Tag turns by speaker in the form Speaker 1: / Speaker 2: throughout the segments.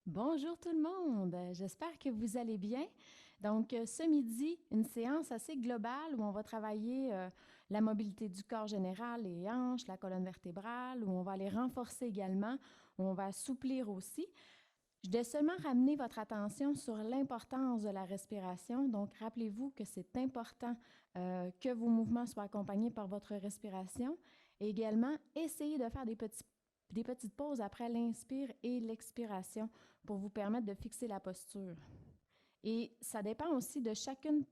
Speaker 1: Bonjour tout le monde, j'espère que vous allez bien. Donc, ce midi, une séance assez globale où on va travailler la mobilité du corps général, les hanches, la colonne vertébrale, où on va les renforcer également, où on va assouplir aussi. Je vais seulement ramener votre attention sur l'importance de la respiration. Donc, rappelez-vous que c'est important que vos mouvements soient accompagnés par votre respiration. Et également, essayez de faire des petites pauses après l'inspire et l'expiration pour vous permettre de fixer la posture. Et ça dépend aussi de chacune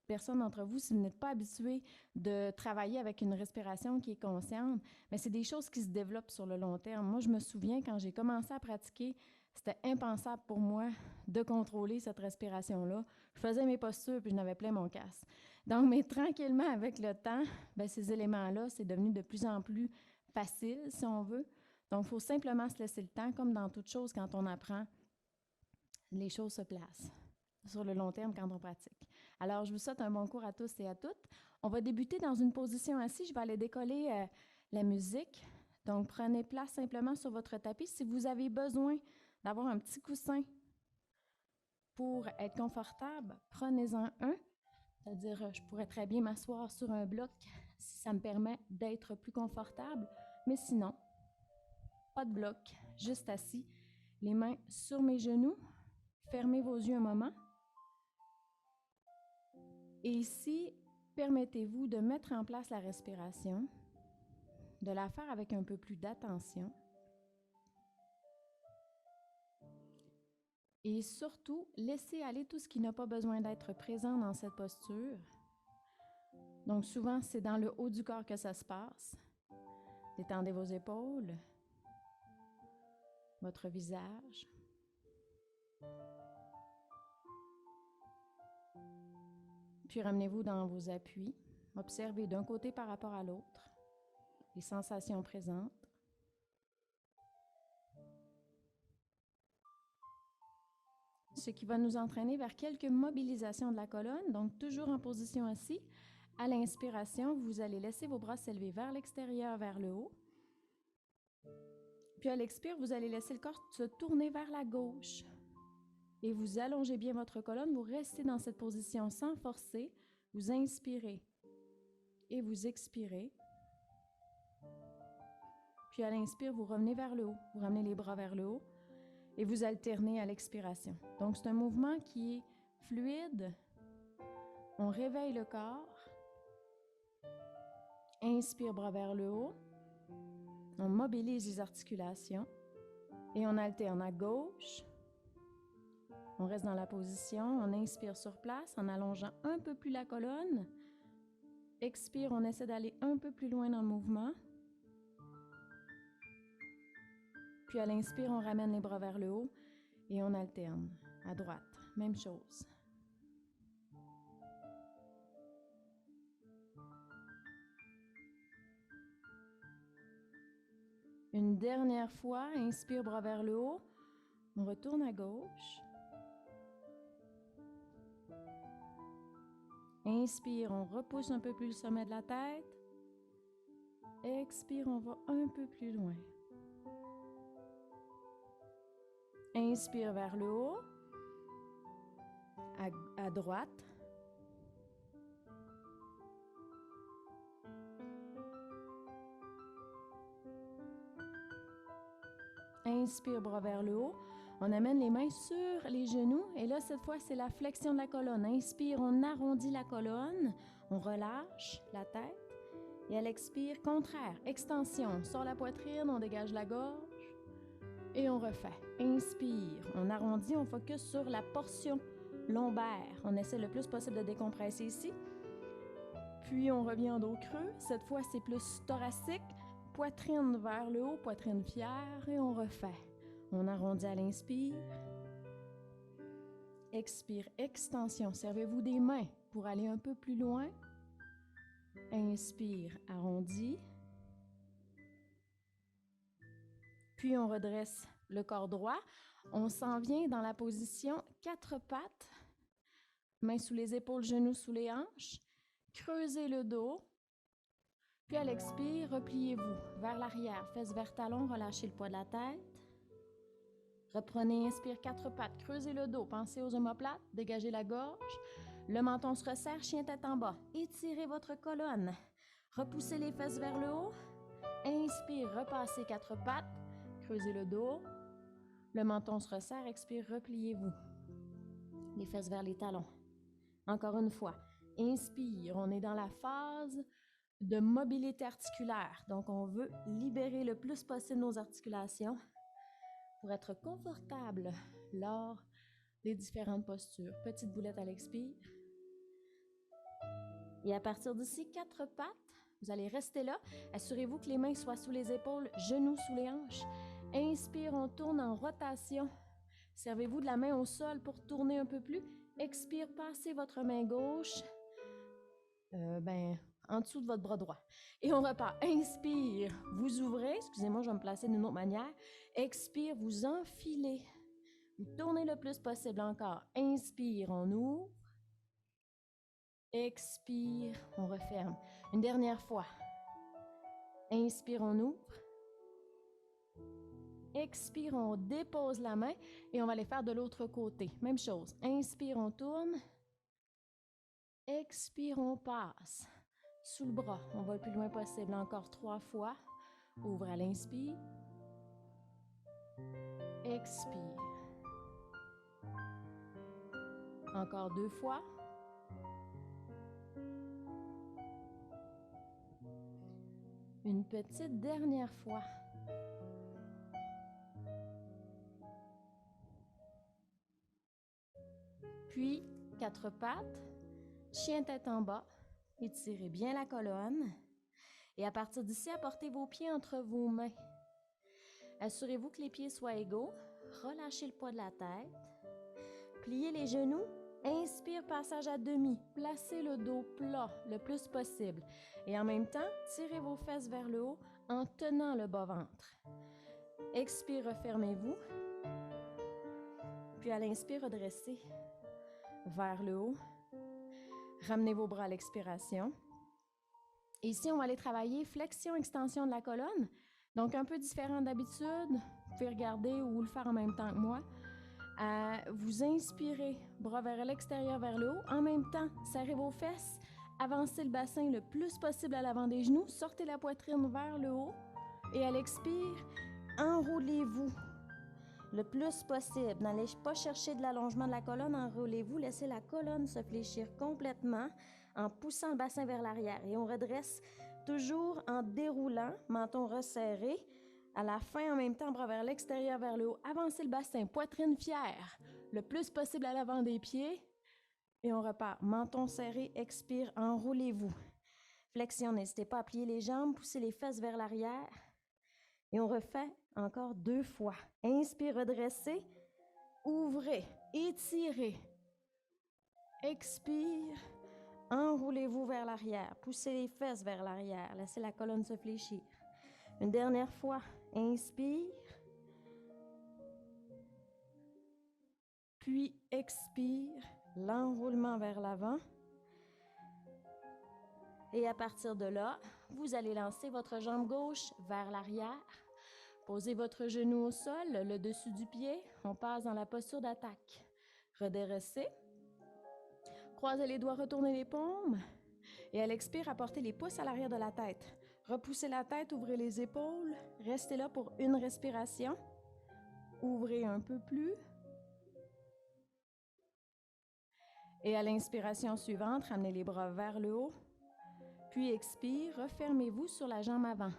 Speaker 1: personne d'entre vous, si vous n'êtes pas habitué de travailler avec une respiration qui est consciente, mais c'est des choses qui se développent sur le long terme. Moi, je me souviens quand j'ai commencé à pratiquer, c'était impensable pour moi de contrôler cette respiration-là. Je faisais mes postures puis je n'avais plein mon casque. Donc, mais tranquillement, avec le temps, bien, ces éléments-là, c'est devenu de plus en plus facile, si on veut. Donc, il faut simplement se laisser le temps, comme dans toute chose, quand on apprend, les choses se placent sur le long terme quand on pratique. Alors, je vous souhaite un bon cours à tous et à toutes. On va débuter dans une position assise. Je vais aller décoller la musique. Donc, prenez place simplement sur votre tapis. Si vous avez besoin d'avoir un petit coussin pour être confortable, prenez-en un. C'est-à-dire, je pourrais très bien m'asseoir sur un bloc si ça me permet d'être plus confortable. Mais sinon, pas de bloc, juste assis, les mains sur mes genoux. Fermez vos yeux un moment. Et ici, permettez-vous de mettre en place la respiration, de la faire avec un peu plus d'attention. Et surtout, laissez aller tout ce qui n'a pas besoin d'être présent dans cette posture. Donc souvent, c'est dans le haut du corps que ça se passe. Détendez vos épaules, votre visage. Puis ramenez-vous dans vos appuis. Observez d'un côté par rapport à l'autre les sensations présentes. Ce qui va nous entraîner vers quelques mobilisations de la colonne, donc toujours en position assise. À l'inspiration, vous allez laisser vos bras s'élever vers l'extérieur, vers le haut. Puis à l'expire, vous allez laisser le corps se tourner vers la gauche. Et vous allongez bien votre colonne, vous restez dans cette position sans forcer. Vous inspirez et vous expirez. Puis à l'inspire, vous revenez vers le haut, vous ramenez les bras vers le haut et vous alternez à l'expiration. Donc c'est un mouvement qui est fluide. On réveille le corps. Inspire, bras vers le haut. On mobilise les articulations et on alterne à gauche. On reste dans la position, on inspire sur place en allongeant un peu plus la colonne. Expire, on essaie d'aller un peu plus loin dans le mouvement. Puis à l'inspire, on ramène les bras vers le haut et on alterne à droite. Même chose. Une dernière fois, inspire, bras vers le haut. On retourne à gauche. Inspire, on repousse un peu plus le sommet de la tête. Expire, on va un peu plus loin. Inspire vers le haut, à droite. Inspire, bras vers le haut. On amène les mains sur les genoux et là, cette fois, c'est la flexion de la colonne. Inspire, on arrondit la colonne, on relâche la tête. Et à l'expire, contraire, extension. On sort la poitrine, on dégage la gorge et on refait. Inspire, on arrondit, on focus sur la portion lombaire. On essaie le plus possible de décompresser ici. Puis on revient en dos creux. Cette fois, c'est plus thoracique. Poitrine vers le haut, poitrine fière et on refait. On arrondit à l'inspire. Expire, extension. Servez-vous des mains pour aller un peu plus loin. Inspire, arrondi. Puis on redresse le corps droit. On s'en vient dans la position 4 pattes. Mains sous les épaules, genoux sous les hanches. Creusez le dos. Puis à l'expire, repliez-vous vers l'arrière. Fesses vers talons, relâchez le poids de la tête. Reprenez, inspire 4 pattes, creusez le dos, pensez aux omoplates, dégagez la gorge. Le menton se resserre, chien tête en bas. Étirez votre colonne. Repoussez les fesses vers le haut. Inspire, repassez 4 pattes, creusez le dos. Le menton se resserre, expire, repliez-vous. Les fesses vers les talons. Encore une fois, inspire, on est dans la phase de mobilité articulaire. Donc, on veut libérer le plus possible nos articulations pour être confortable lors des différentes postures. Petite boulette à l'expire. Et à partir d'ici, 4 pattes, vous allez rester là. Assurez-vous que les mains soient sous les épaules, genoux sous les hanches. Inspire, on tourne en rotation. Servez-vous de la main au sol pour tourner un peu plus. Expire, passez votre main gauche en dessous de votre bras droit. Et on repart. Inspire, vous ouvrez. Excusez-moi, je vais me placer d'une autre manière. Expire, vous enfilez. Vous tournez le plus possible encore. Inspire, on ouvre. Expire, on referme. Une dernière fois. Inspire, on ouvre. Expire, on dépose la main et on va aller faire de l'autre côté. Même chose. Inspire, on tourne. Expire, on passe. Sous le bras, on va le plus loin possible. Encore 3 fois. Ouvre à l'inspire. Expire. Encore 2 fois. Une petite dernière fois. Puis, 4 pattes, chien tête en bas, étirez bien la colonne. Et à partir d'ici, apportez vos pieds entre vos mains. Assurez-vous que les pieds soient égaux. Relâchez le poids de la tête. Pliez les genoux. Inspire, passage à demi. Placez le dos plat le plus possible. Et en même temps, tirez vos fesses vers le haut en tenant le bas-ventre. Expire, refermez-vous. Puis à l'inspire, redressez vers le haut. Ramenez vos bras à l'expiration. Et ici, on va aller travailler flexion-extension de la colonne. Donc, un peu différent d'habitude. Vous pouvez regarder ou le faire en même temps que moi. Vous inspirez, bras vers l'extérieur, vers le haut. En même temps, serrez vos fesses. Avancez le bassin le plus possible à l'avant des genoux. Sortez la poitrine vers le haut. Et à l'expire, enroulez-vous le plus possible. N'allez pas chercher de l'allongement de la colonne. Enroulez-vous. Laissez la colonne se fléchir complètement en poussant le bassin vers l'arrière. Et on redresse toujours en déroulant, menton resserré. À la fin, en même temps, bras vers l'extérieur, vers le haut. Avancez le bassin, poitrine fière, le plus possible à l'avant des pieds. Et on repart. Menton serré, expire, enroulez-vous. Flexion, n'hésitez pas à plier les jambes, poussez les fesses vers l'arrière. Et on refait encore 2 fois. Inspire, redressez. Ouvrez, étirez. Expire. Enroulez-vous vers l'arrière. Poussez les fesses vers l'arrière. Laissez la colonne se fléchir. Une dernière fois. Inspire. Puis expire. L'enroulement vers l'avant. Et à partir de là, vous allez lancer votre jambe gauche vers l'arrière. Posez votre genou au sol, le dessus du pied. On passe dans la posture d'attaque. Redressez. Croisez les doigts, retournez les paumes. Et à l'expire, apportez les pouces à l'arrière de la tête. Repoussez la tête, ouvrez les épaules. Restez là pour une respiration. Ouvrez un peu plus. Et à l'inspiration suivante, ramenez les bras vers le haut. Puis expire, refermez-vous sur la jambe avant.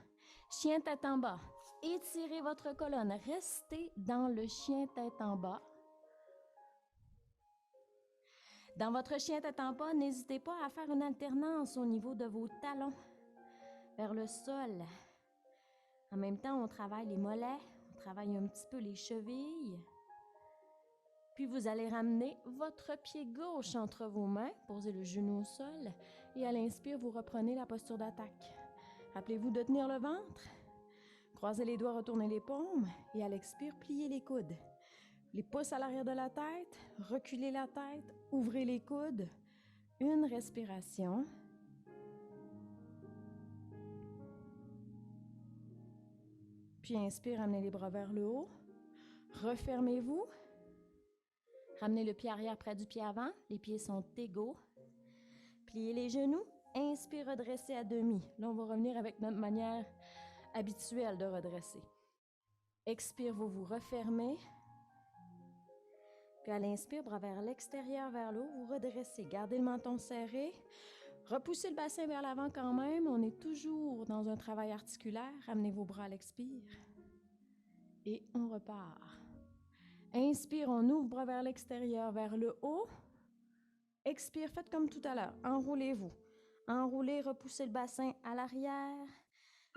Speaker 1: Chien tête en bas. Étirez votre colonne. Restez dans le chien tête en bas. Dans votre chien tête en bas, n'hésitez pas à faire une alternance au niveau de vos talons vers le sol. En même temps, on travaille les mollets, on travaille un petit peu les chevilles. Puis vous allez ramener votre pied gauche entre vos mains, posez le genou au sol et à l'inspire, vous reprenez la posture d'attaque. Rappelez-vous de tenir le ventre. Croisez les doigts, retournez les paumes et à l'expire, pliez les coudes. Les pouces à l'arrière de la tête, reculez la tête, ouvrez les coudes. Une respiration. Puis inspire, amenez les bras vers le haut. Refermez-vous. Ramenez le pied arrière près du pied avant. Les pieds sont égaux. Pliez les genoux. Inspire, redressez à demi. Là, on va revenir avec notre manière habituelle de redresser. Expire, vous vous refermez. Puis à l'inspire, bras vers l'extérieur, vers le haut, vous redressez. Gardez le menton serré. Repoussez le bassin vers l'avant quand même. On est toujours dans un travail articulaire. Ramenez vos bras à l'expire. Et on repart. Inspire, on ouvre bras vers l'extérieur, vers le haut. Expire, faites comme tout à l'heure. Enroulez-vous. Enroulez, repoussez le bassin à l'arrière.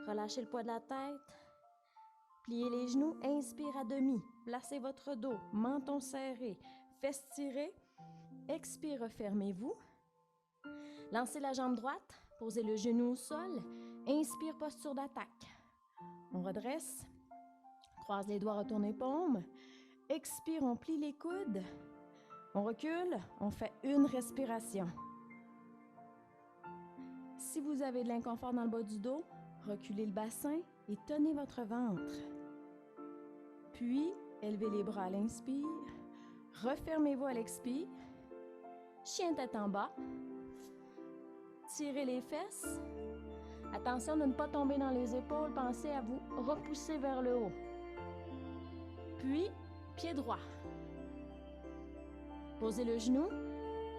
Speaker 1: Relâchez le poids de la tête. Pliez les genoux. Inspire à demi. Placez votre dos. Menton serré. Fesses tirées. Expire, refermez-vous. Lancez la jambe droite. Posez le genou au sol. Inspire, posture d'attaque. On redresse. Croise les doigts, retourne les paumes. Expire, on plie les coudes. On recule, on fait une respiration. Si vous avez de l'inconfort dans le bas du dos, reculez le bassin et tenez votre ventre. Puis, élevez les bras à l'inspire. Refermez-vous à l'expire. Chien tête en bas. Tirez les fesses. Attention de ne pas tomber dans les épaules. Pensez à vous repousser vers le haut. Puis, pied droit. Posez le genou.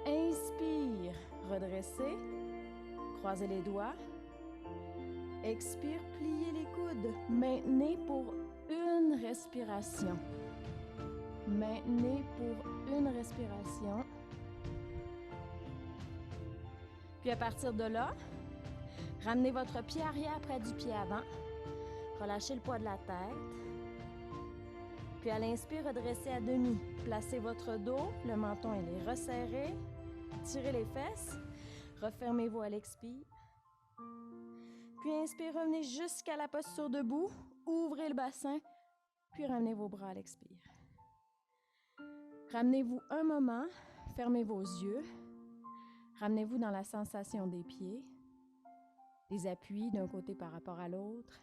Speaker 1: Inspire. Redressez. Croisez les doigts. Expire. Pliez les coudes. Maintenez pour une respiration. Maintenez pour une respiration. Puis à partir de là, ramenez votre pied arrière près du pied avant. Relâchez le poids de la tête. Puis à l'inspire, redressez à demi. Placez votre dos, le menton il est resserré. Tirez les fesses. Refermez-vous à l'expire. Puis inspire, revenez jusqu'à la posture debout. Ouvrez le bassin. Puis ramenez vos bras à l'expire. Ramenez-vous un moment. Fermez vos yeux. Ramenez-vous dans la sensation des pieds. Des appuis d'un côté par rapport à l'autre.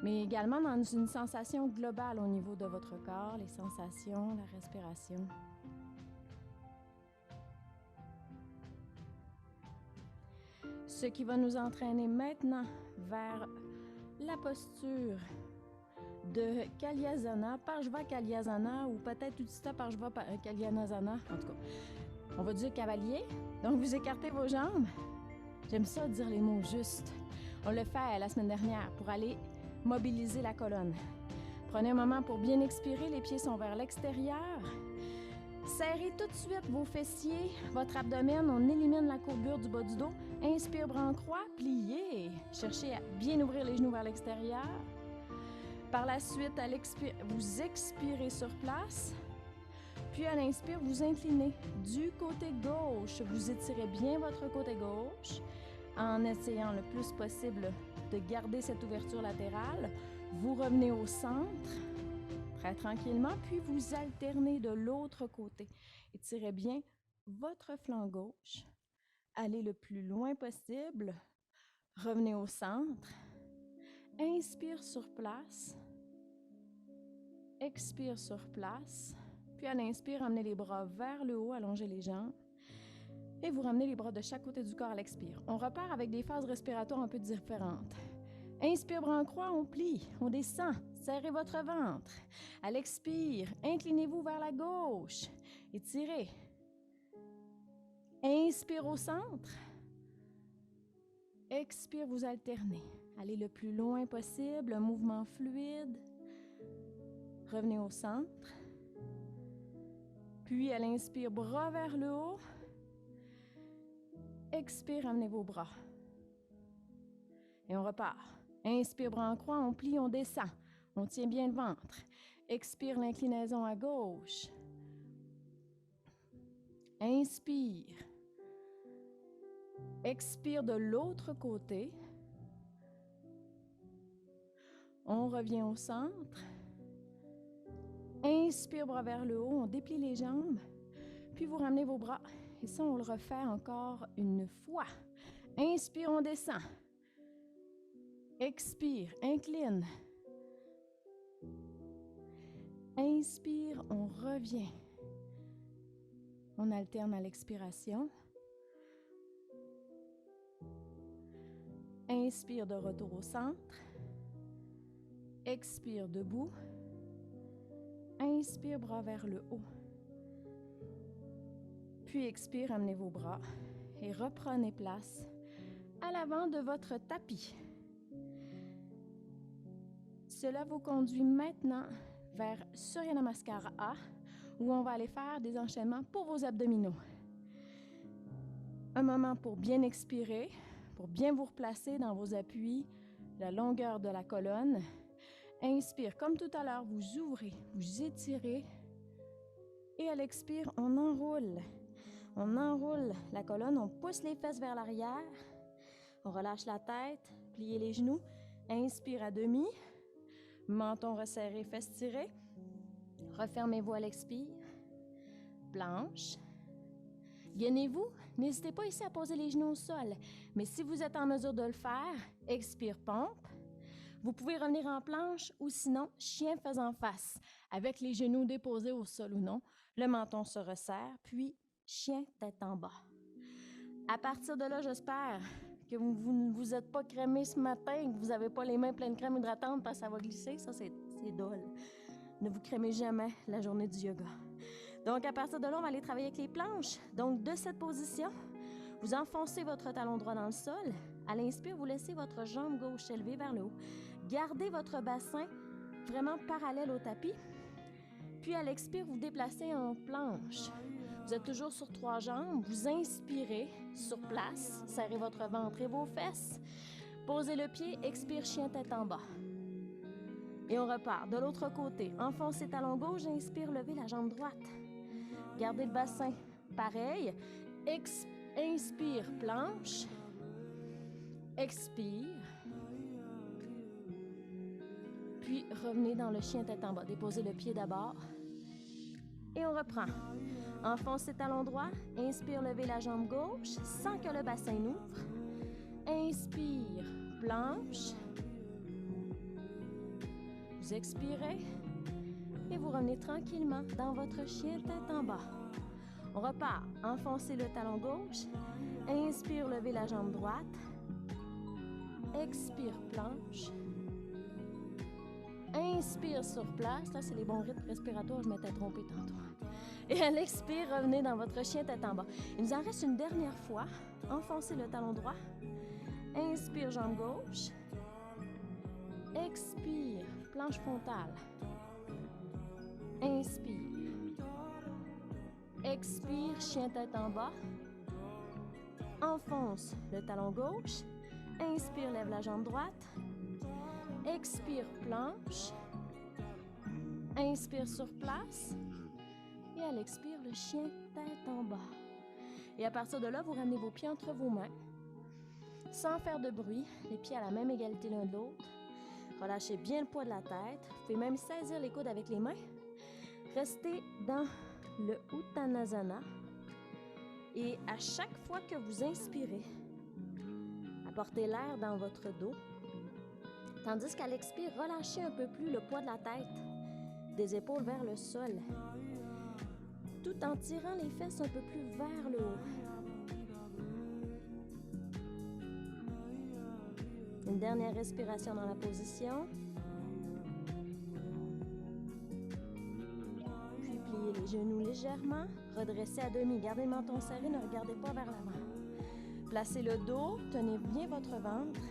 Speaker 1: Mais également dans une sensation globale au niveau de votre corps, les sensations, la respiration. Ce qui va nous entraîner maintenant vers la posture de Kalyasana, Parshva Kalyasana ou peut-être Utthita Parshva Kalyasana, en tout cas. On va dire cavalier. Donc vous écartez vos jambes. J'aime ça dire les mots justes. On le fait la semaine dernière pour aller mobiliser la colonne. Prenez un moment pour bien expirer, les pieds sont vers l'extérieur. Serrez tout de suite vos fessiers, votre abdomen, on élimine la courbure du bas du dos. Inspire, bras en croix, pliez. Cherchez à bien ouvrir les genoux vers l'extérieur. Par la suite, à l'expire, vous expirez sur place. Puis à l'inspire, vous inclinez du côté gauche. Vous étirez bien votre côté gauche en essayant le plus possible de garder cette ouverture latérale. Vous revenez au centre, très tranquillement, puis vous alternez de l'autre côté. Étirez bien votre flanc gauche. Allez le plus loin possible. Revenez au centre. Inspire sur place. Expire sur place. Puis à l'inspire, ramenez les bras vers le haut, allongez les jambes. Et vous ramenez les bras de chaque côté du corps à l'expire. On repart avec des phases respiratoires un peu différentes. Inspire, bras en croix, on plie, on descend. Serrez votre ventre. À l'expire, inclinez-vous vers la gauche. Étirez. Inspire au centre. Expire, vous alternez. Allez le plus loin possible, un mouvement fluide. Revenez au centre. Puis à l'inspire, bras vers le haut. Expire, amenez vos bras. Et on repart. Inspire, bras en croix, on plie, on descend. On tient bien le ventre. Expire, l'inclinaison à gauche. Inspire. Expire de l'autre côté. On revient au centre. Inspire, bras vers le haut, on déplie les jambes. Puis vous ramenez vos bras. Et ça, on le refait encore une fois. Inspire, on descend. Expire, incline. Inspire, on revient. On alterne à l'expiration. Inspire de retour au centre. Expire debout. Inspire, bras vers le haut. Puis expire, amenez vos bras et reprenez place à l'avant de votre tapis. Cela vous conduit maintenant vers Surya Namaskara A, où on va aller faire des enchaînements pour vos abdominaux. Un moment pour bien expirer, pour bien vous replacer dans vos appuis, la longueur de la colonne. Inspire, comme tout à l'heure, vous ouvrez, vous étirez. Et à l'expire, on enroule. On enroule la colonne, on pousse les fesses vers l'arrière. On relâche la tête, pliez les genoux. Inspire à demi. Menton resserré, fesses tirées. Refermez-vous à l'expire. Planche. Gainez-vous. N'hésitez pas ici à poser les genoux au sol. Mais si vous êtes en mesure de le faire, expire, pompe. Vous pouvez revenir en planche ou sinon, chien faisant face, avec les genoux déposés au sol ou non. Le menton se resserre, puis chien tête en bas. À partir de là, j'espère que vous ne vous êtes pas crémé ce matin, que vous n'avez pas les mains pleines de crème hydratante parce que ça va glisser. Ça, c'est dole. Ne vous crémez jamais la journée du yoga. Donc, à partir de là, on va aller travailler avec les planches. Donc, de cette position, vous enfoncez votre talon droit dans le sol. À l'inspire, vous laissez votre jambe gauche élevée vers le haut. Gardez votre bassin vraiment parallèle au tapis. Puis, à l'expire, vous déplacez en planche. Vous êtes toujours sur 3 jambes. Vous inspirez sur place. Serrez votre ventre et vos fesses. Posez le pied. Expire, chien tête en bas. Et on repart. De l'autre côté, enfoncez talon gauche. Inspire, levez la jambe droite. Gardez le bassin pareil. Inspire, planche. Expire. Puis revenez dans le chien tête en bas. Déposez le pied d'abord. Et on reprend. Enfoncez talon droit. Inspire, levez la jambe gauche sans que le bassin n'ouvre. Inspire, planche. Vous expirez. Et vous revenez tranquillement dans votre chien tête en bas. On repart. Enfoncez le talon gauche. Inspire, levez la jambe droite. Expire, planche. Inspire sur place. Là, c'est les bons rythmes respiratoires. Je m'étais trompée tantôt. Et à l'expire, revenez dans votre chien tête en bas. Il nous en reste une dernière fois. Enfoncez le talon droit. Inspire, jambe gauche. Expire, planche frontale. Inspire. Expire, chien tête en bas. Enfonce le talon gauche. Inspire, lève la jambe droite. Expire, planche. Inspire sur place. Et à l'expire, le chien tête en bas. Et à partir de là, vous ramenez vos pieds entre vos mains. Sans faire de bruit, les pieds à la même égalité l'un de l'autre. Relâchez bien le poids de la tête. Vous pouvez même saisir les coudes avec les mains. Restez dans le Uttanasana. Et à chaque fois que vous inspirez, apportez l'air dans votre dos. Tandis qu'à l'expire, relâchez un peu plus le poids de la tête, des épaules vers le sol, tout en tirant les fesses un peu plus vers le haut. Une dernière respiration dans la position. Puis pliez les genoux légèrement. Redressez à demi. Gardez le menton serré, ne regardez pas vers l'avant. Placez le dos, tenez bien votre ventre.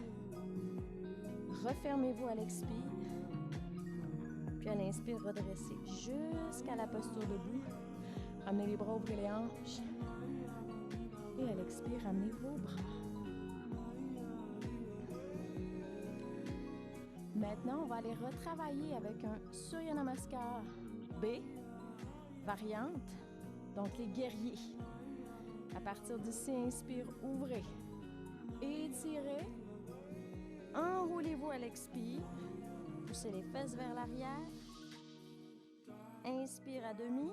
Speaker 1: Refermez-vous à l'expire. Puis à l'inspire, redressez jusqu'à la posture debout. Ramenez les bras, ouvrez les hanches. Et à l'expire, ramenez vos bras. Maintenant, on va aller retravailler avec un Surya Namaskar B, variante, donc les guerriers. À partir d'ici, inspire, ouvrez, étirez, enroulez-vous à l'expire, poussez les fesses vers l'arrière, inspire à demi,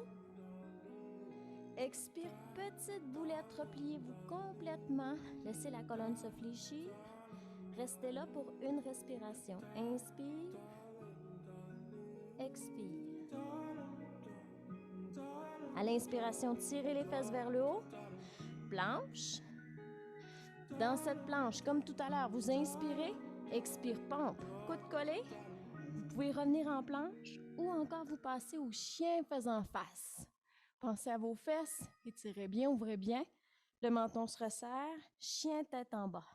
Speaker 1: expire, petite boulette, repliez-vous complètement, laissez la colonne se fléchir. Restez là pour une respiration. Inspire, expire. À l'inspiration, tirez les fesses vers le haut. Planche. Dans cette planche, comme tout à l'heure, vous inspirez, expire, pompe, coude collé. Vous pouvez revenir en planche ou encore vous passez au chien faisant face. Pensez à vos fesses, étirez bien, ouvrez bien. Le menton se resserre, chien tête en bas.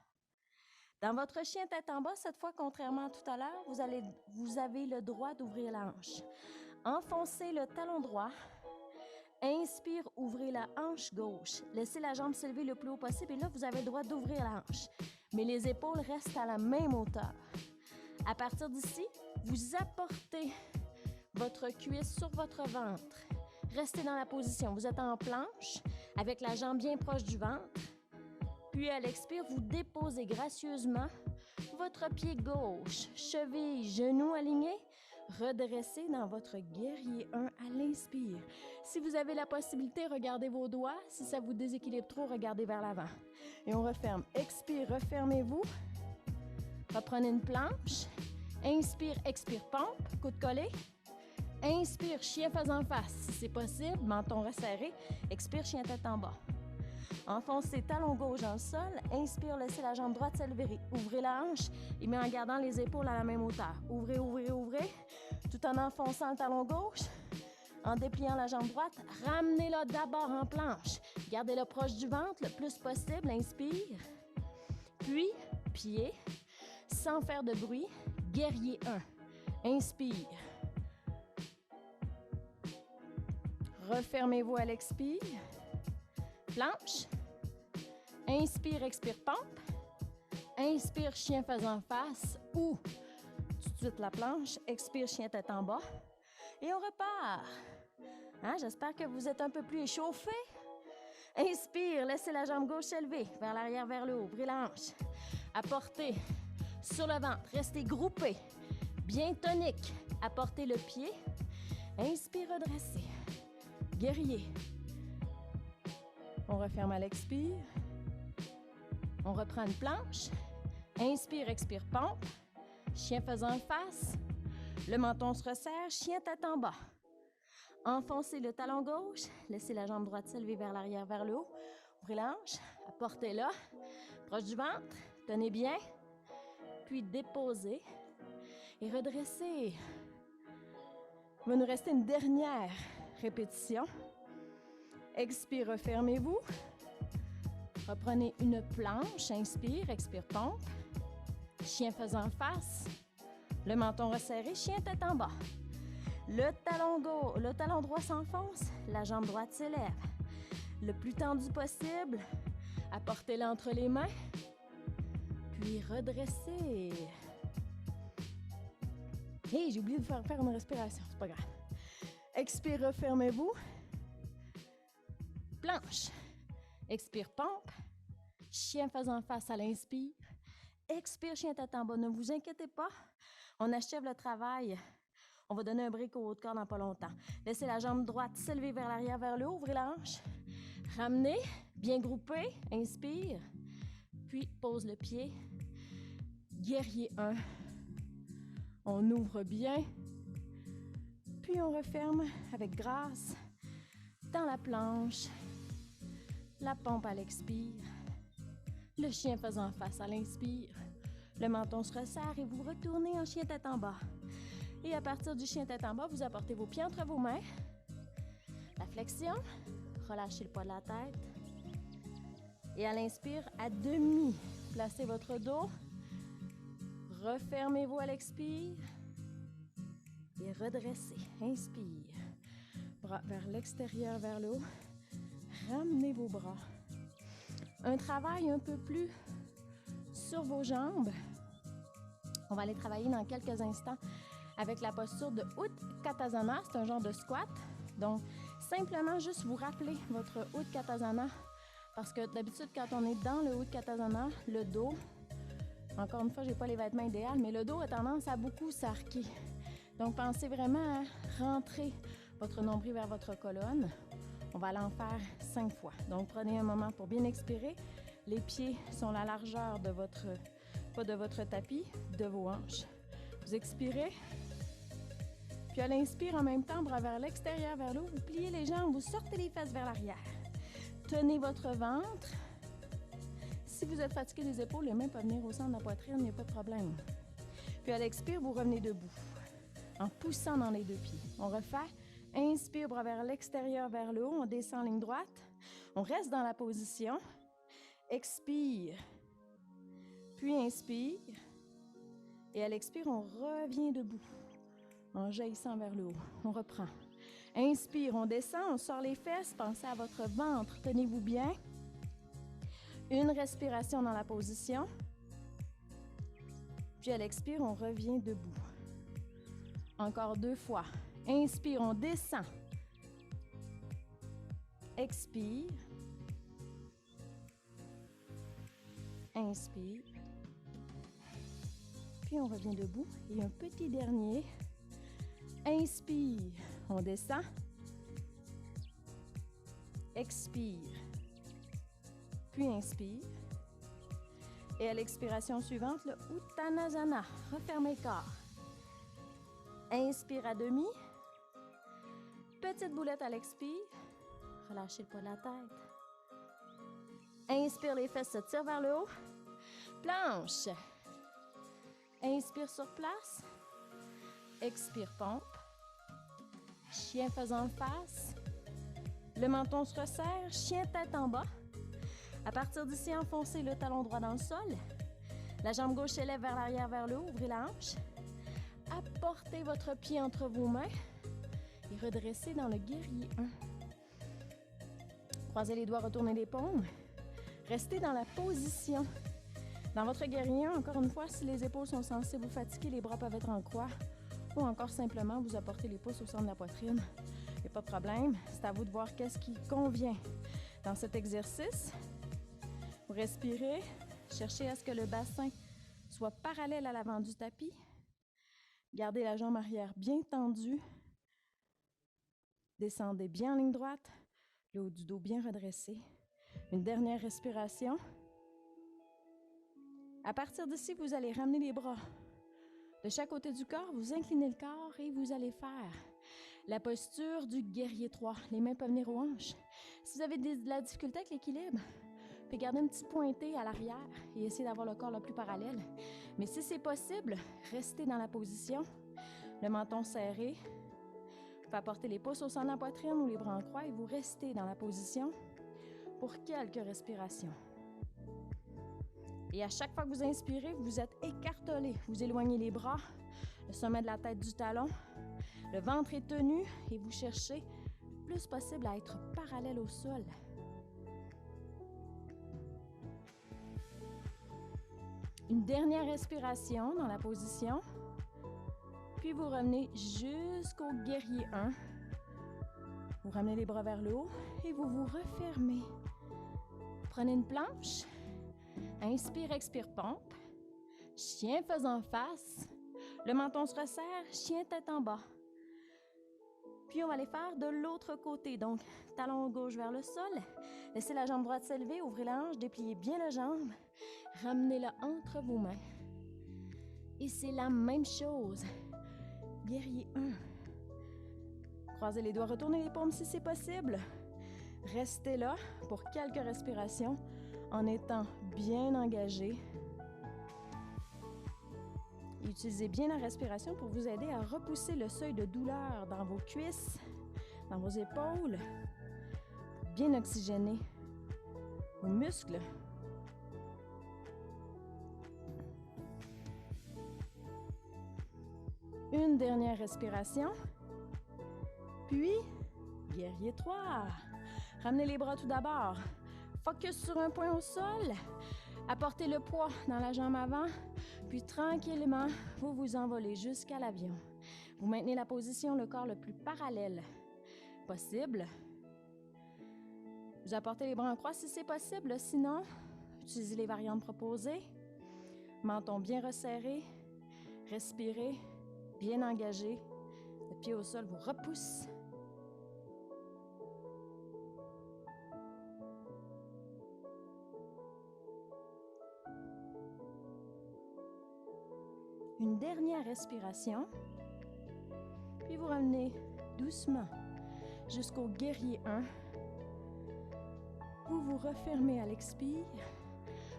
Speaker 1: Dans votre chien tête en bas, cette fois, contrairement à tout à l'heure, vous avez le droit d'ouvrir la hanche. Enfoncez le talon droit. Inspire, ouvrez la hanche gauche. Laissez la jambe s'élever le plus haut possible et là, vous avez le droit d'ouvrir la hanche. Mais les épaules restent à la même hauteur. À partir d'ici, vous apportez votre cuisse sur votre ventre. Restez dans la position. Vous êtes en planche avec la jambe bien proche du ventre. Puis à l'expire, vous déposez gracieusement votre pied gauche, cheville, genou alignés. Redressez dans votre guerrier 1 à l'inspire. Si vous avez la possibilité, regardez vos doigts. Si ça vous déséquilibre trop, regardez vers l'avant. Et on referme. Expire, refermez-vous. Reprenez une planche. Inspire, expire, pompe, coude collé. Inspire, chien faisant face. Si c'est possible, menton resserré. Expire, chien tête en bas. Enfoncez talon gauche dans le sol. Inspire, laissez la jambe droite s'élever. Ouvrez la hanche et mais en gardant les épaules à la même hauteur. Ouvrez, ouvrez, ouvrez. Tout en enfonçant le talon gauche. En dépliant la jambe droite, ramenez-la d'abord en planche. Gardez-la proche du ventre le plus possible. Inspire. Puis, pied. Sans faire de bruit. Guerrier 1. Inspire. Refermez-vous à l'expire. Planche. Inspire, expire, pompe. Inspire, chien faisant face ou tout de suite la planche. Expire, chien tête en bas. Et on repart. J'espère que vous êtes un peu plus échauffé. Inspire, laissez la jambe gauche s'élever vers l'arrière, vers le haut. Ouvrez la hanche. Apportez sur le ventre. Restez groupé. Bien tonique. Apportez le pied. Inspire, redressez. Guerrier. On referme à l'expire. On reprend une planche. Inspire, expire, pompe. Chien faisant face. Le menton se resserre. Chien tête en bas. Enfoncez le talon gauche. Laissez la jambe droite s'élever vers l'arrière, vers le haut. Ouvrez la hanche. Apportez-la. Proche du ventre. Tenez bien. Puis déposez. Et redressez. Il va nous rester une dernière répétition. Expire, refermez-vous. Reprenez une planche. Inspire, expire, pompe. Chien faisant face. Le menton resserré, chien tête en bas. Le talon droit s'enfonce. La jambe droite s'élève. Le plus tendu possible. Apportez-le entre les mains. Puis redressez. Hey, j'ai oublié de faire une respiration. C'est pas grave. Expire, refermez-vous. Planche. Expire, pompe. Chien faisant face à l'inspire. Expire, chien tête en bas. Ne vous inquiétez pas. On achève le travail. On va donner un break au haut de corps dans pas longtemps. Laissez la jambe droite s'élever vers l'arrière, vers le haut. Ouvrez la hanche. Ramenez. Bien groupé. Inspire. Puis pose le pied. Guerrier 1. On ouvre bien. Puis on referme avec grâce dans la planche. La pompe à l'expire. Le chien faisant face à l'inspire. Le menton se resserre et vous retournez en chien tête en bas. Et à partir du chien tête en bas, vous apportez vos pieds entre vos mains. La flexion. Relâchez le poids de la tête. Et à l'inspire, à demi, placez votre dos. Refermez-vous à l'expire. Et redressez. Inspire. Bras vers l'extérieur, vers le haut. Ramenez vos bras. Un travail un peu plus sur vos jambes. On va aller travailler dans quelques instants avec la posture de Utkatasana. C'est un genre de squat. Donc, simplement juste vous rappeler votre Utkatasana. Parce que d'habitude, quand on est dans le Utkatasana, le dos, encore une fois, je n'ai pas les vêtements idéaux, mais le dos a tendance à beaucoup s'arquer. Donc, pensez vraiment à rentrer votre nombril vers votre colonne. On va aller en faire 5 fois. Donc, prenez un moment pour bien expirer. Les pieds sont la largeur de pas de votre tapis, de vos hanches. Vous expirez, Puis à l'inspire, en même temps, bras vers l'extérieur, vers le haut, vous pliez les jambes, vous sortez les fesses vers l'arrière. Tenez votre ventre. Si vous êtes fatigué des épaules, les mains peuvent venir au centre de la poitrine, il n'y a pas de problème. Puis à l'expire, vous revenez debout, en poussant dans les deux pieds. On refait. Inspire, bras vers l'extérieur, vers le haut, on descend en ligne droite. On reste dans la position. Expire. Puis inspire. Et à l'expire, on revient debout, en jaillissant vers le haut. On reprend. Inspire, on descend, on sort les fesses. Pensez à votre ventre, tenez-vous bien. Une respiration dans la position. Puis à l'expire, on revient debout. Encore 2 fois. Inspire, on descend. Expire. Inspire. Puis on revient debout. Et un petit dernier. Inspire, on descend. Expire. Puis inspire. Et à l'expiration suivante, le Uttanasana. Refermez le corps. Inspire à demi. Petite boulette à l'expire. Relâchez le poids de la tête. Inspire, les fesses se tirent vers le haut. Planche. Inspire sur place. Expire, pompe. Chien faisant face. Le menton se resserre. Chien tête en bas. À partir d'ici, enfoncez le talon droit dans le sol. La jambe gauche élève vers l'arrière, vers le haut. Ouvrez la hanche. Apportez votre pied entre vos mains et redressez dans le guerrier 1. Croisez les doigts, retournez les paumes. Restez dans la position. Dans votre guerrier 1, encore une fois, si les épaules sont censées vous fatiguer, les bras peuvent être en croix ou encore simplement vous apportez les pouces au centre de la poitrine. Il n'y a pas de problème. C'est à vous de voir qu'est-ce qui convient dans cet exercice. Vous respirez. Cherchez à ce que le bassin soit parallèle à l'avant du tapis. Gardez la jambe arrière bien tendue. Descendez bien en ligne droite. Le haut du dos bien redressé. Une dernière respiration. À partir d'ici, vous allez ramener les bras de chaque côté du corps. Vous inclinez le corps et vous allez faire la posture du guerrier 3. Les mains peuvent venir aux hanches. Si vous avez de la difficulté avec l'équilibre, vous pouvez garder un petit pointé à l'arrière et essayer d'avoir le corps le plus parallèle. Mais si c'est possible, restez dans la position. Le menton serré. Vous pouvez apporter les pouces au centre de la poitrine ou les bras en croix et vous restez dans la position pour quelques respirations. Et à chaque fois que vous inspirez, vous êtes écartelé. Vous éloignez les bras, le sommet de la tête du talon. Le ventre est tenu et vous cherchez le plus possible à être parallèle au sol. Une dernière respiration dans la position. Puis vous revenez jusqu'au guerrier 1. Vous ramenez les bras vers le haut et vous vous refermez. Prenez une planche. Inspire, expire, pompe. Chien faisant face. Le menton se resserre, chien tête en bas. Puis on va les faire de l'autre côté. Donc, talon gauche vers le sol. Laissez la jambe droite s'élever, ouvrez la hanche, dépliez bien la jambe. Ramenez-la entre vos mains. Et c'est la même chose. Guerrier 1. Croisez les doigts, retournez les paumes si c'est possible. Restez là pour quelques respirations en étant bien engagé. Utilisez bien la respiration pour vous aider à repousser le seuil de douleur dans vos cuisses, dans vos épaules. Bien oxygéner vos muscles. Une dernière respiration. Puis, guerrier 3. Ramenez les bras tout d'abord. Focus sur un point au sol. Apportez le poids dans la jambe avant. Puis tranquillement, vous vous envolez jusqu'à l'avion. Vous maintenez la position, le corps le plus parallèle possible. Vous apportez les bras en croix si c'est possible. Sinon, utilisez les variantes proposées. Menton bien resserré. Respirez, bien engagé. Le pied au sol vous repousse. Une dernière respiration. Puis vous vous revenez doucement jusqu'au guerrier 1. Vous vous refermez à l'expire.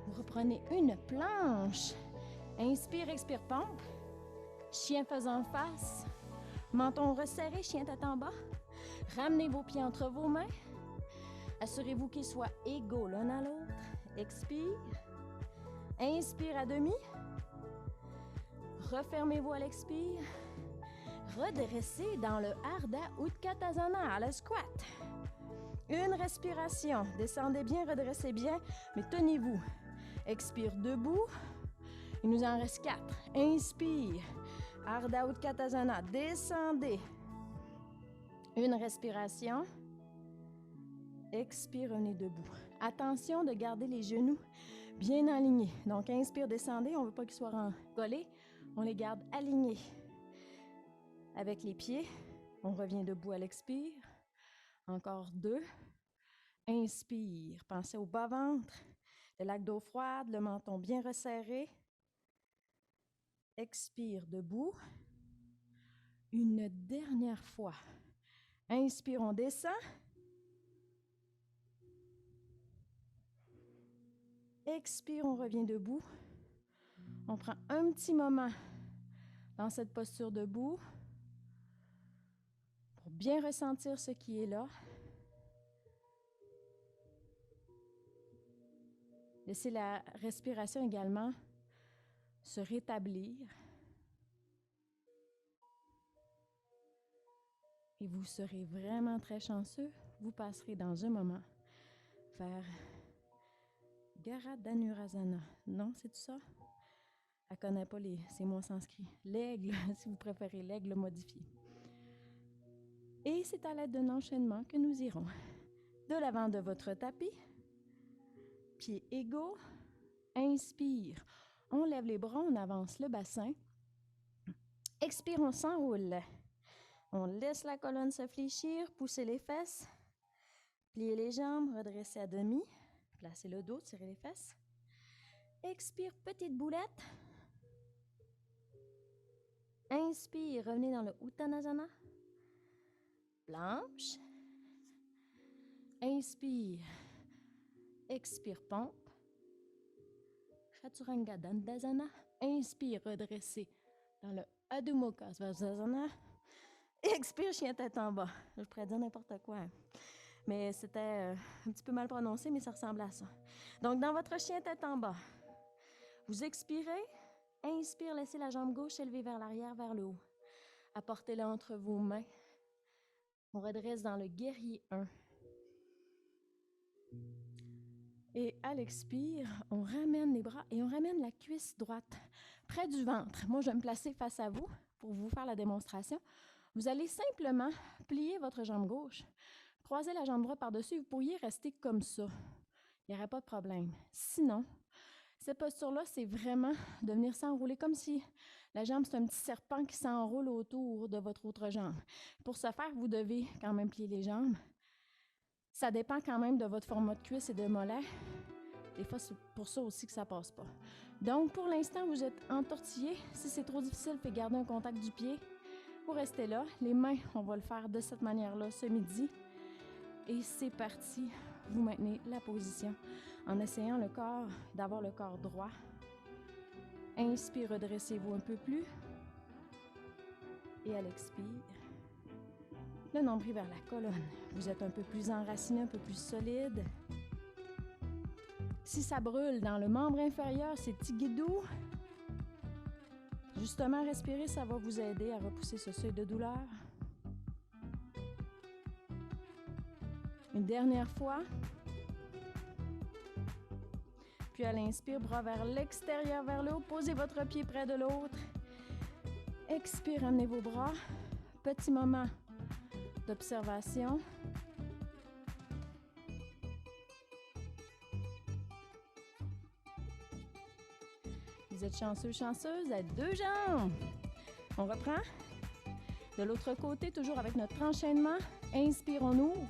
Speaker 1: Vous reprenez une planche. Inspire, expire, pompe. Chien faisant face. Menton resserré, chien tête en bas. Ramenez vos pieds entre vos mains. Assurez-vous qu'ils soient égaux l'un à l'autre. Expire. Inspire à demi. Refermez-vous à l'expire. Redressez dans le Ardha Utkatasana à la squat. Une respiration. Descendez bien, redressez bien, mais tenez-vous. Expire debout. Il nous en reste 4. Inspire. Ardha Utkatasana. Descendez. Une respiration. Expire, revenez debout. Attention de garder les genoux bien alignés. Donc, inspire, descendez. On ne veut pas qu'ils soient collés. On les garde alignés. Avec les pieds, on revient debout à l'expire. Encore 2. Inspire. Pensez au bas-ventre, le lac d'eau froide, le menton bien resserré. Expire debout. Une dernière fois. Inspire, on descend. Expire, on revient debout. On prend un petit moment dans cette posture debout pour bien ressentir ce qui est là. Laissez la respiration également se rétablir. Et vous serez vraiment très chanceux. Vous passerez dans un moment vers Garadhanurasana. Non, c'est tout ça? Elle ne connaît pas ces mots sanscrits. L'aigle, si vous préférez, l'aigle modifié. Et c'est à l'aide d'un enchaînement que nous irons de l'avant de votre tapis. Pieds égaux. Inspire. On lève les bras, on avance le bassin. Expire, on s'enroule. On laisse la colonne se fléchir, pousser les fesses. Plier les jambes, redresser à demi. Placez le dos, tirez les fesses. Expire, petite boulette. Inspire, revenez dans le Uttanasana. Planche. Inspire. Expire, pompe. Chaturanga Dandasana. Inspire, redressez dans le Adho Mukha Svasana. Expire, chien tête en bas. Je pourrais dire n'importe quoi. Mais c'était un petit peu mal prononcé, mais ça ressemble à ça. Donc, dans votre chien tête en bas, vous expirez. Inspire, laissez la jambe gauche élever vers l'arrière, vers le haut. Apportez-la entre vos mains. On redresse dans le guerrier 1. Et à l'expire, on ramène les bras et on ramène la cuisse droite près du ventre. Moi, je vais me placer face à vous pour vous faire la démonstration. Vous allez simplement plier votre jambe gauche, croiser la jambe droite par-dessus. Vous pourriez rester comme ça. Il n'y aurait pas de problème. Sinon, cette posture-là, c'est vraiment de venir s'enrouler comme si la jambe, c'est un petit serpent qui s'enroule autour de votre autre jambe. Pour ce faire, vous devez quand même plier les jambes. Ça dépend quand même de votre format de cuisse et de mollet. Des fois, c'est pour ça aussi que ça ne passe pas. Donc, pour l'instant, vous êtes entortillé. Si c'est trop difficile, faites garder un contact du pied. Vous restez là. Les mains, on va le faire de cette manière-là ce midi. Et c'est parti. Vous maintenez la position en essayant d'avoir le corps droit. Inspire, redressez-vous un peu plus. Et à l'expire, le nombril vers la colonne. Vous êtes un peu plus enraciné, un peu plus solide. Si ça brûle dans le membre inférieur, c'est tigidou. Justement, respirer, ça va vous aider à repousser ce seuil de douleur. Une dernière fois. Puis à l'inspire, bras vers l'extérieur, vers le haut. Posez votre pied près de l'autre. Expire, amenez vos bras. Petit moment d'observation. Vous êtes chanceux, chanceuse, à 2 jambes. On reprend. De l'autre côté, toujours avec notre enchaînement. Inspire, on ouvre.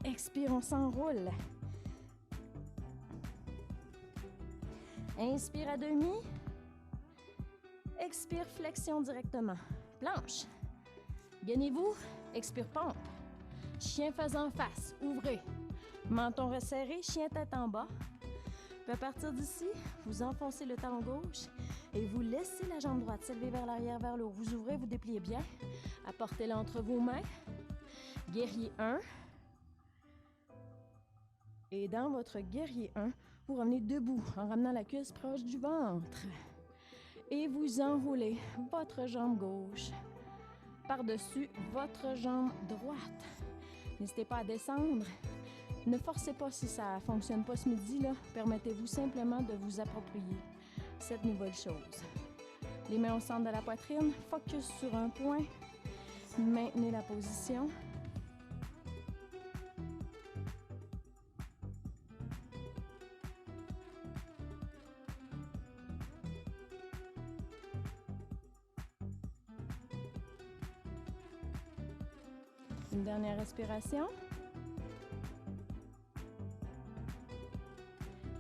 Speaker 1: Expire, on s'enroule. Inspire à demi. Expire, flexion directement. Planche. Gainez-vous, expire pompe. Chien faisant face, ouvrez. Menton resserré, chien tête en bas. Puis à partir d'ici, vous enfoncez le talon gauche et vous laissez la jambe droite s'élever vers l'arrière, vers le haut. Vous ouvrez, vous dépliez bien. Apportez-la entre vos mains. Guerrier 1. Et dans votre guerrier 1, vous revenez debout en ramenant la cuisse proche du ventre. Et vous enroulez votre jambe gauche par-dessus votre jambe droite. N'hésitez pas à descendre. Ne forcez pas si ça ne fonctionne pas ce midi-là. Permettez-vous simplement de vous approprier cette nouvelle chose. Les mains au centre de la poitrine, focus sur un point. Maintenez la position. Une dernière respiration.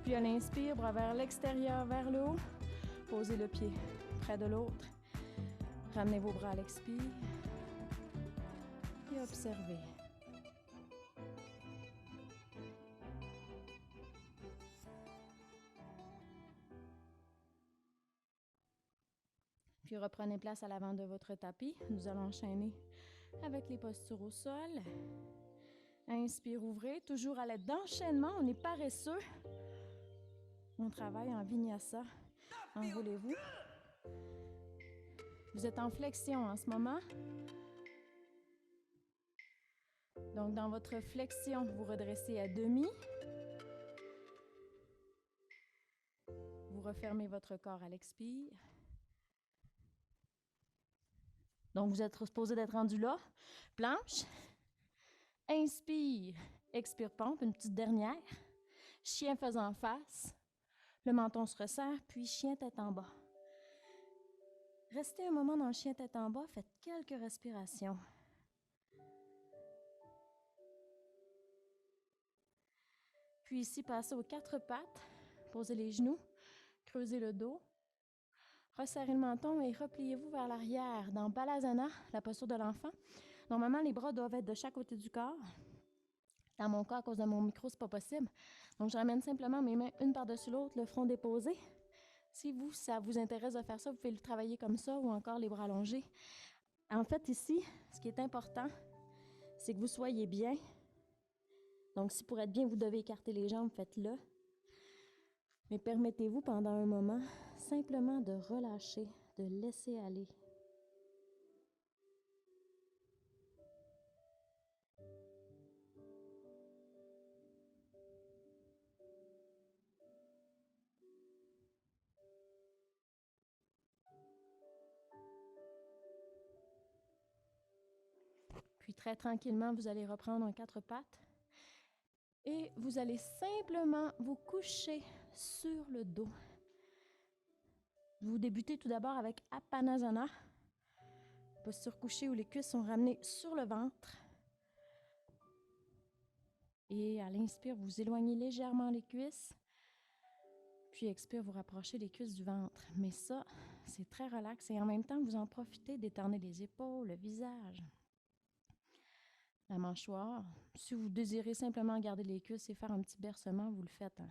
Speaker 1: Puis à l'inspire, bras vers l'extérieur, vers le haut. Posez le pied près de l'autre. Ramenez vos bras à l'expire. Et observez. Puis reprenez place à l'avant de votre tapis. Nous allons enchaîner avec les postures au sol. Inspire, ouvrez. Toujours à l'aide d'enchaînement. On est paresseux. On travaille en vinyasa. Enroulez-vous. Vous êtes en flexion en ce moment. Donc, dans votre flexion, vous redressez à demi. Vous refermez votre corps à l'expire. Donc, vous êtes supposé d'être rendu là. Planche. Inspire. Expire, pompe. Une petite dernière. Chien faisant face. Le menton se resserre, puis chien tête en bas. Restez un moment dans le chien tête en bas. Faites quelques respirations. Puis ici, passez aux 4 pattes. Posez les genoux. Creusez le dos. Resserrez le menton et repliez-vous vers l'arrière. Dans Balasana, la posture de l'enfant, normalement, les bras doivent être de chaque côté du corps. Dans mon cas, à cause de mon micro, c'est pas possible. Donc, je ramène simplement mes mains une par-dessus l'autre, le front déposé. Si ça vous intéresse de faire ça, vous pouvez le travailler comme ça ou encore les bras allongés. En fait, ici, ce qui est important, c'est que vous soyez bien. Donc, si pour être bien, vous devez écarter les jambes, faites-le. Mais permettez-vous pendant un moment simplement de relâcher, de laisser aller. Puis très tranquillement, vous allez reprendre en 4 pattes. Et vous allez simplement vous coucher sur le dos. Vous débutez tout d'abord avec Apanasana, posture couchée où les cuisses sont ramenées sur le ventre. Et à l'inspire, vous éloignez légèrement les cuisses. Puis expire, vous rapprochez les cuisses du ventre. Mais ça, c'est très relax et en même temps, vous en profitez d'éterner les épaules, le visage, la mâchoire. Si vous désirez simplement garder les cuisses et faire un petit bercement, vous le faites.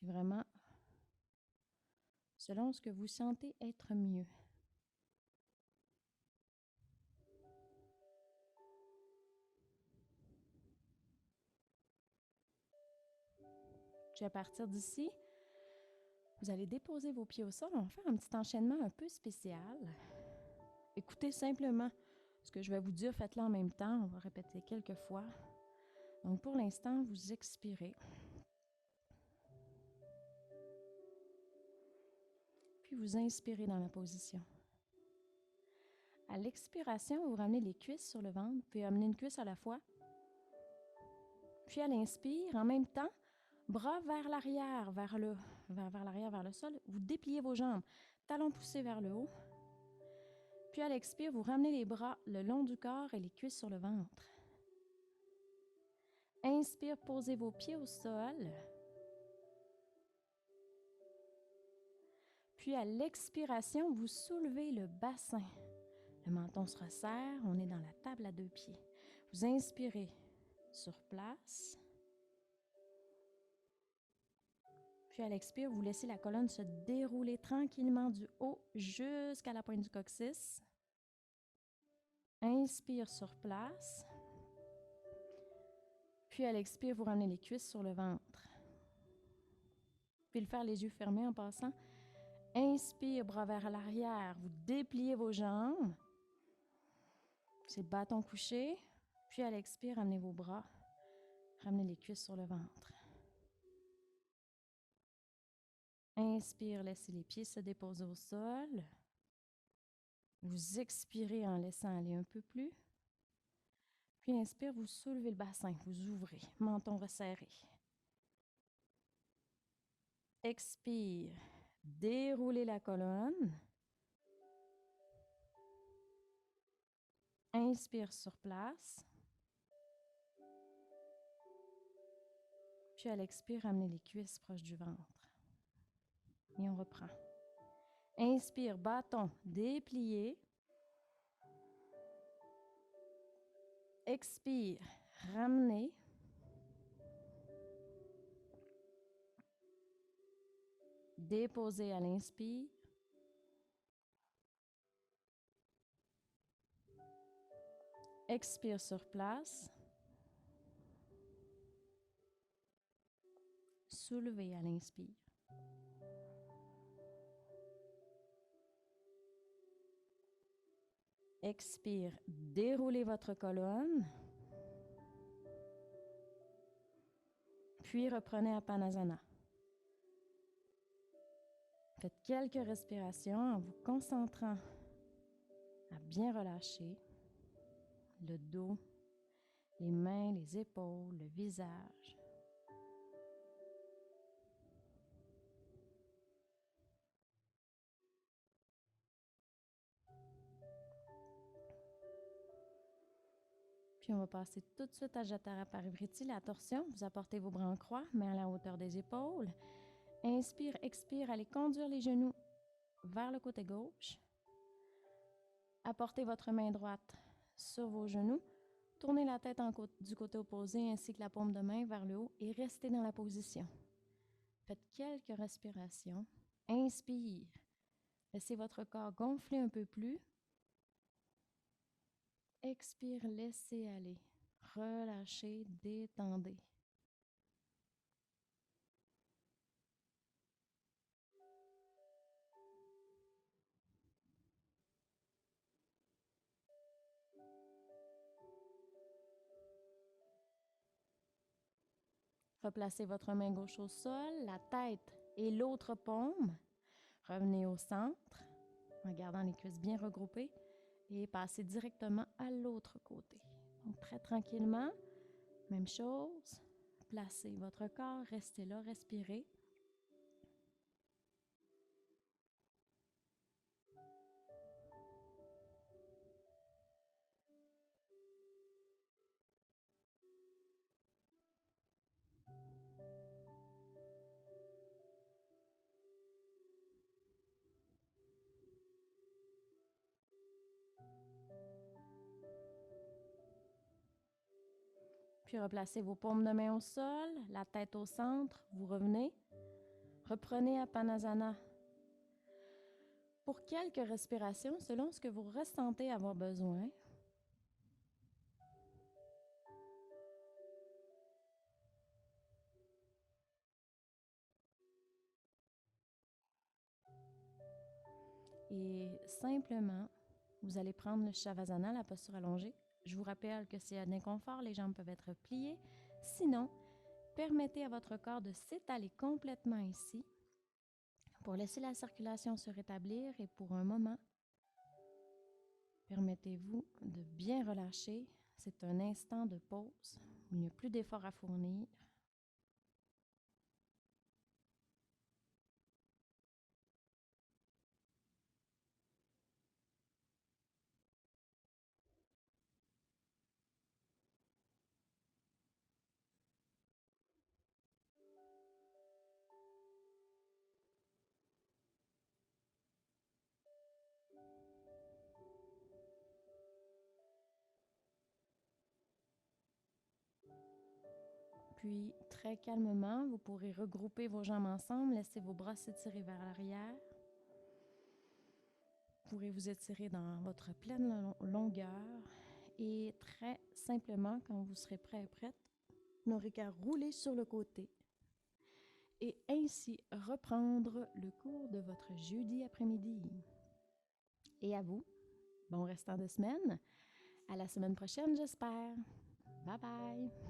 Speaker 1: C'est vraiment selon ce que vous sentez être mieux. Puis à partir d'ici, vous allez déposer vos pieds au sol. On va faire un petit enchaînement un peu spécial. Écoutez simplement ce que je vais vous dire, faites-le en même temps. On va répéter quelques fois. Donc pour l'instant, vous expirez. Puis vous inspirez dans la position. À l'expiration, vous ramenez les cuisses sur le ventre. Vous pouvez amener une cuisse à la fois. Puis à l'inspire, en même temps, bras vers l'arrière, vers l'arrière, vers le sol. Vous dépliez vos jambes, talons poussés vers le haut. Puis à l'expire, vous ramenez les bras le long du corps et les cuisses sur le ventre. Inspire, posez vos pieds au sol. Puis à l'expiration, vous soulevez le bassin. Le menton se resserre, on est dans la table à 2 pieds. Vous inspirez sur place. Puis à l'expire, vous laissez la colonne se dérouler tranquillement du haut jusqu'à la pointe du coccyx. Inspire sur place. Puis à l'expire, vous ramenez les cuisses sur le ventre. Puis le faire les yeux fermés en passant. Inspire, bras vers l'arrière. Vous dépliez vos jambes. C'est le bâton couché. Puis à l'expire, ramenez vos bras. Ramenez les cuisses sur le ventre. Inspire, laissez les pieds se déposer au sol. Vous expirez en laissant aller un peu plus. Puis inspire, vous soulevez le bassin, vous ouvrez, menton resserré. Expire, déroulez la colonne. Inspire sur place. Puis à l'expire, ramenez les cuisses proches du ventre. Et on reprend. Inspire, bâton déplié. Expire, ramenez. Déposez à l'inspire. Expire sur place. Soulevez à l'inspire. Expire, déroulez votre colonne. Puis reprenez Apanasana. Faites quelques respirations en vous concentrant à bien relâcher le dos, les mains, les épaules, le visage. Puis on va passer tout de suite à Jatara Parivriti, la torsion. Vous apportez vos bras en croix, mains à la hauteur des épaules. Inspire, expire, allez conduire les genoux vers le côté gauche. Apportez votre main droite sur vos genoux. Tournez la tête du côté opposé ainsi que la paume de main vers le haut et restez dans la position. Faites quelques respirations. Inspire. Laissez votre corps gonfler un peu plus. Expire, laissez aller. Relâchez, détendez. Replacez votre main gauche au sol, la tête et l'autre paume. Revenez au centre en gardant les cuisses bien regroupées et passez directement à l'autre côté. Donc très tranquillement, même chose. Placez votre corps, restez là, respirez. Puis replacez vos paumes de main au sol, la tête au centre, vous revenez. Reprenez Apanasana. Pour quelques respirations, selon ce que vous ressentez avoir besoin. Et simplement, vous allez prendre le Shavasana, la posture allongée. Je vous rappelle que s'il y a de l'inconfort, les jambes peuvent être pliées. Sinon, permettez à votre corps de s'étaler complètement ici pour laisser la circulation se rétablir et pour un moment, permettez-vous de bien relâcher. C'est un instant de pause où il n'y a plus d'effort à fournir. Puis, très calmement, vous pourrez regrouper vos jambes ensemble, laisser vos bras s'étirer vers l'arrière. Vous pourrez vous étirer dans votre pleine longueur et très simplement, quand vous serez prêt et prête, vous n'aurez qu'à rouler sur le côté et ainsi reprendre le cours de votre jeudi après-midi. Et à vous, bon restant de semaine. À la semaine prochaine, j'espère. Bye bye!